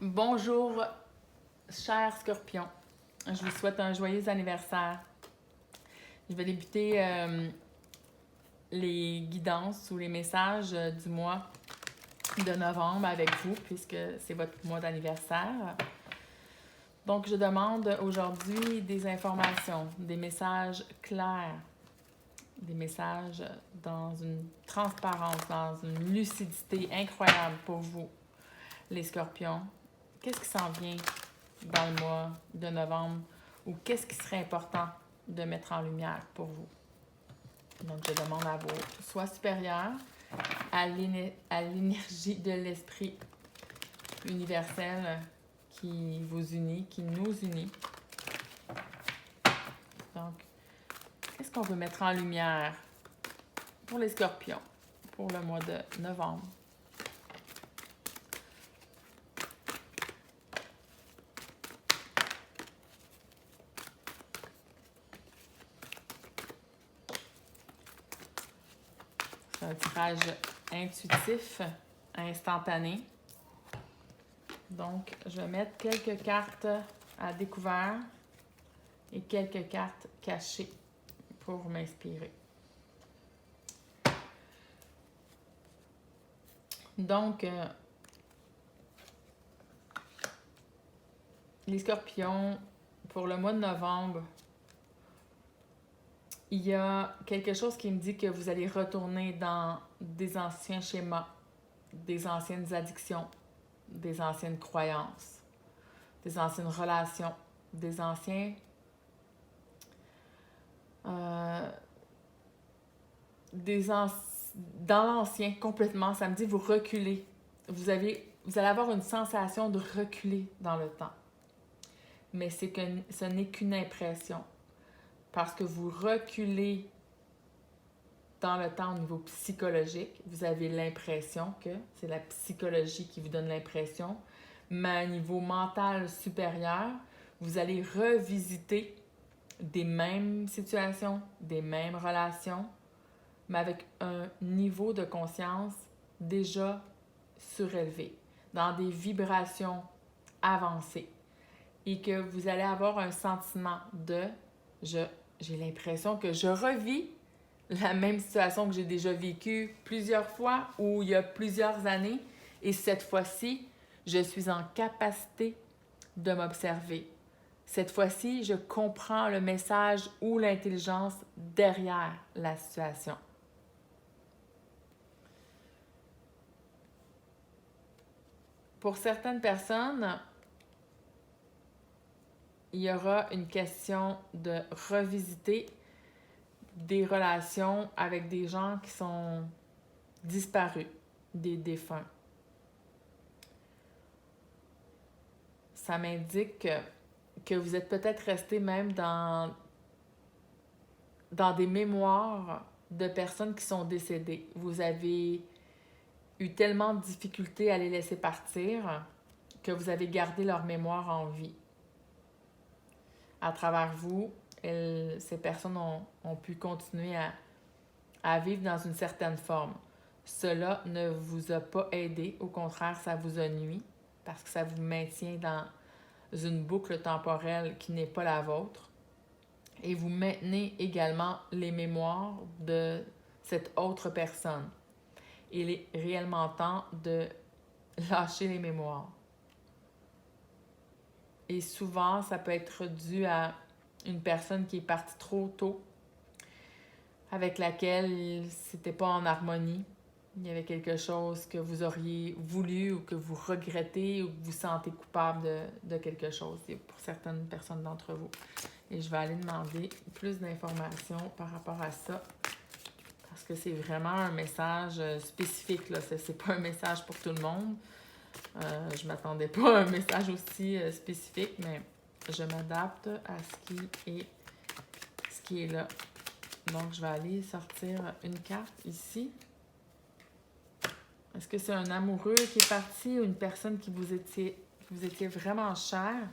Bonjour, chers scorpions. Je vous souhaite un joyeux anniversaire. Je vais débuter les guidances ou les messages du mois de novembre avec vous, puisque c'est votre mois d'anniversaire. Donc, je demande aujourd'hui des informations, des messages clairs, des messages dans une transparence, dans une lucidité incroyable pour vous, les scorpions. Qu'est-ce qui s'en vient dans le mois de novembre ou qu'est-ce qui serait important de mettre en lumière pour vous? Donc, je demande à vos soi supérieurs, à l'énergie de l'esprit universel qui vous unit, qui nous unit. Donc, qu'est-ce qu'on veut mettre en lumière pour les scorpions pour le mois de novembre? C'est un tirage intuitif, instantané. Donc, je vais mettre quelques cartes à découvert et quelques cartes cachées pour m'inspirer. Donc, les scorpions, pour le mois de novembre, il y a quelque chose qui me dit que vous allez retourner dans des anciens schémas, des anciennes addictions, des anciennes croyances, des anciennes relations, des anciens... Dans l'ancien, complètement, ça me dit vous reculez. Vous allez avoir une sensation de reculer dans le temps. Mais ce n'est qu'une impression. Parce que vous reculez dans le temps au niveau psychologique. Vous avez l'impression que c'est la psychologie qui vous donne l'impression. Mais à niveau mental supérieur, vous allez revisiter des mêmes situations, des mêmes relations, mais avec un niveau de conscience déjà surélevé, dans des vibrations avancées. Et que vous allez avoir un sentiment de j'ai l'impression que je revis la même situation que j'ai déjà vécue plusieurs fois ou il y a plusieurs années. Et cette fois-ci, je suis en capacité de m'observer. Cette fois-ci, je comprends le message ou l'intelligence derrière la situation. Pour certaines personnes, il y aura une question de revisiter des relations avec des gens qui sont disparus, des défunts. Ça m'indique que vous êtes peut-être resté même dans des mémoires de personnes qui sont décédées. Vous avez eu tellement de difficultés à les laisser partir que vous avez gardé leur mémoire en vie. À travers vous, ces personnes ont pu continuer à vivre dans une certaine forme. Cela ne vous a pas aidé, au contraire, ça vous a nui parce que ça vous maintient dans une boucle temporelle qui n'est pas la vôtre. Et vous maintenez également les mémoires de cette autre personne. Il est réellement temps de lâcher les mémoires. Et souvent, ça peut être dû à une personne qui est partie trop tôt, avec laquelle c'était pas en harmonie. Il y avait quelque chose que vous auriez voulu ou que vous regrettez ou que vous sentez coupable de quelque chose pour certaines personnes d'entre vous. Et je vais aller demander plus d'informations par rapport à ça parce que c'est vraiment un message spécifique, là. C'est pas un message pour tout le monde. Je ne m'attendais pas à un message aussi spécifique, mais je m'adapte à ce qui est là. Donc, je vais aller sortir une carte ici. Est-ce que c'est un amoureux qui est parti ou une personne qui vous étiez vraiment cher?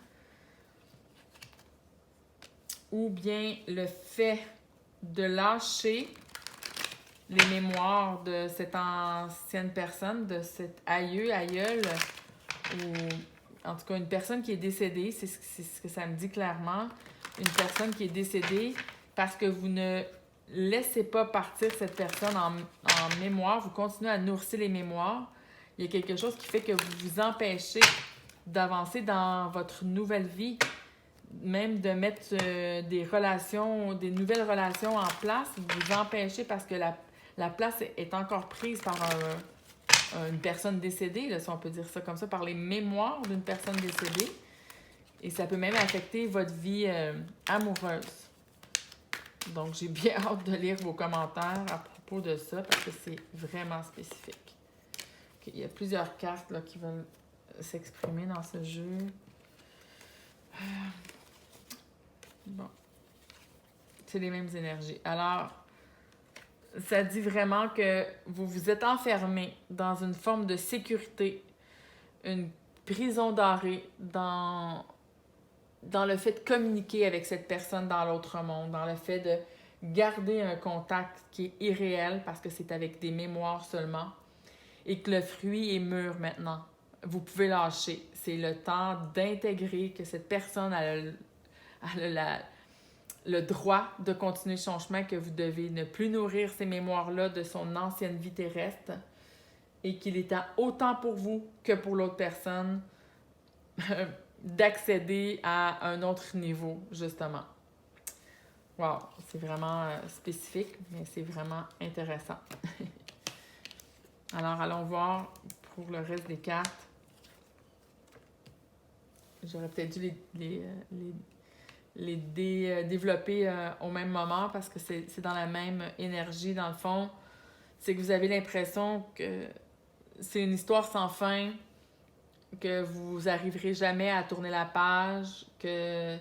Ou bien le fait de lâcher les mémoires de cette ancienne personne, de cet aïeul, ou en tout cas, une personne qui est décédée, c'est ce que ça me dit clairement. Une personne qui est décédée parce que vous ne laissez pas partir cette personne en mémoire. Vous continuez à nourrir les mémoires. Il y a quelque chose qui fait que vous vous empêchez d'avancer dans votre nouvelle vie, même de mettre des nouvelles relations en place. Vous vous empêchez parce que la place est encore prise par une personne décédée, là, si on peut dire ça comme ça, par les mémoires d'une personne décédée. Et ça peut même affecter votre vie amoureuse. Donc, j'ai bien hâte de lire vos commentaires à propos de ça parce que c'est vraiment spécifique. Okay, il y a plusieurs cartes là, qui veulent s'exprimer dans ce jeu. Bon. C'est les mêmes énergies. Alors, ça dit vraiment que vous vous êtes enfermé dans une forme de sécurité, une prison dorée dans le fait de communiquer avec cette personne dans l'autre monde, dans le fait de garder un contact qui est irréel parce que c'est avec des mémoires seulement et que le fruit est mûr maintenant. Vous pouvez lâcher. C'est le temps d'intégrer que cette personne a le droit de continuer son chemin, que vous devez ne plus nourrir ces mémoires-là de son ancienne vie terrestre et qu'il est autant pour vous que pour l'autre personne d'accéder à un autre niveau, justement. Wow, c'est vraiment spécifique, mais c'est vraiment intéressant. Alors, allons voir pour le reste des cartes. J'aurais peut-être dû les développer au même moment parce que c'est dans la même énergie, dans le fond. C'est que vous avez l'impression que c'est une histoire sans fin, que vous arriverez jamais à tourner la page, que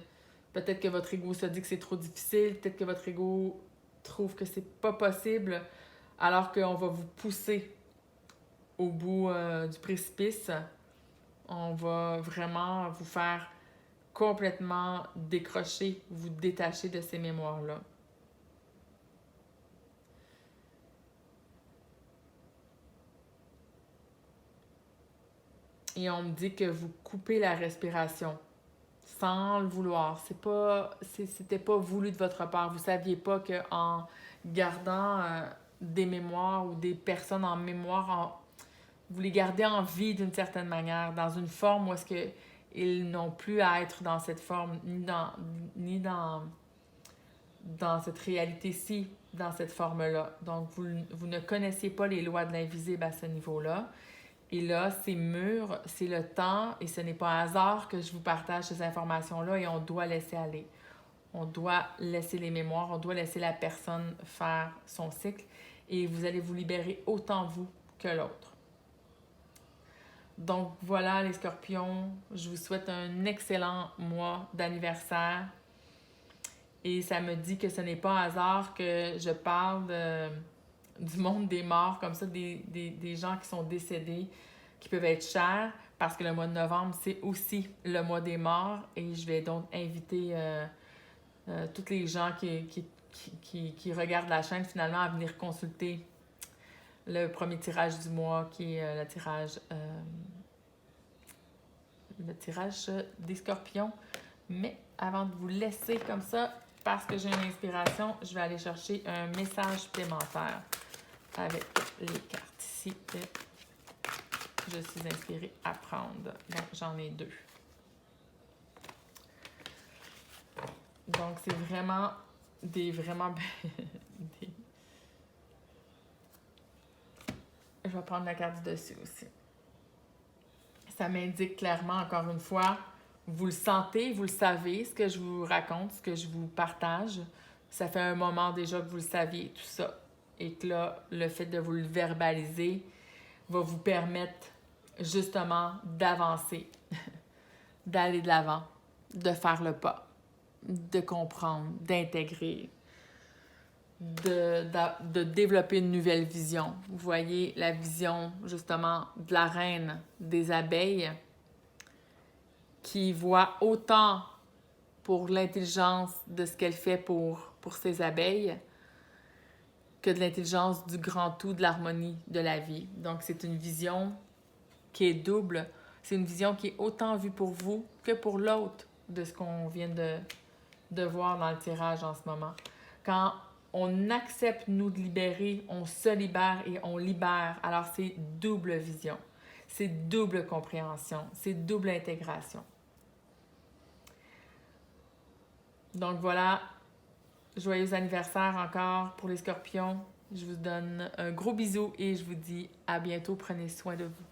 peut-être que votre ego se dit que c'est trop difficile, peut-être que votre ego trouve que c'est pas possible, alors qu'on va vous pousser au bout du précipice. On va vraiment vous faire complètement décrocher, vous détacher de ces mémoires-là. Et on me dit que vous coupez la respiration sans le vouloir. C'était pas voulu de votre part. Vous saviez pas qu'en gardant des mémoires ou des personnes en mémoire, vous les gardez en vie d'une certaine manière, dans une forme où est-ce qu'ils n'ont plus à être dans cette forme, ni dans cette réalité-ci, dans cette forme-là. Donc, vous ne connaissiez pas les lois de l'invisible à ce niveau-là. Et là, c'est mûr, c'est le temps, et ce n'est pas un hasard que je vous partage ces informations-là, et on doit laisser aller. On doit laisser les mémoires, on doit laisser la personne faire son cycle, et vous allez vous libérer autant vous que l'autre. Donc voilà les scorpions, je vous souhaite un excellent mois d'anniversaire. Et ça me dit que ce n'est pas un hasard que je parle du monde des morts, comme ça, des gens qui sont décédés, qui peuvent être chers, parce que le mois de novembre, c'est aussi le mois des morts. Et je vais donc inviter tous les gens qui regardent la chaîne, finalement, à venir consulter le premier tirage du mois, qui est le tirage des scorpions. Mais avant de vous laisser comme ça, parce que j'ai une inspiration, je vais aller chercher un message supplémentaire avec les cartes ici que je suis inspirée à prendre. Donc, j'en ai 2. Donc, c'est vraiment des... Je vais prendre la carte du dessus aussi. Ça m'indique clairement, encore une fois, vous le sentez, vous le savez, ce que je vous raconte, ce que je vous partage. Ça fait un moment déjà que vous le saviez, tout ça. Et que là, le fait de vous le verbaliser va vous permettre justement d'avancer, d'aller de l'avant, de faire le pas, de comprendre, d'intégrer, de développer une nouvelle vision. Vous voyez la vision justement de la reine des abeilles qui voit autant pour l'intelligence de ce qu'elle fait pour ses abeilles que de l'intelligence du grand tout, de l'harmonie de la vie. Donc, c'est une vision qui est double. C'est une vision qui est autant vue pour vous que pour l'autre de ce qu'on vient de voir dans le tirage en ce moment. Quand on accepte, nous, de libérer, on se libère et on libère. Alors, c'est double vision, c'est double compréhension, c'est double intégration. Donc voilà, joyeux anniversaire encore pour les Scorpions. Je vous donne un gros bisou et je vous dis à bientôt. Prenez soin de vous.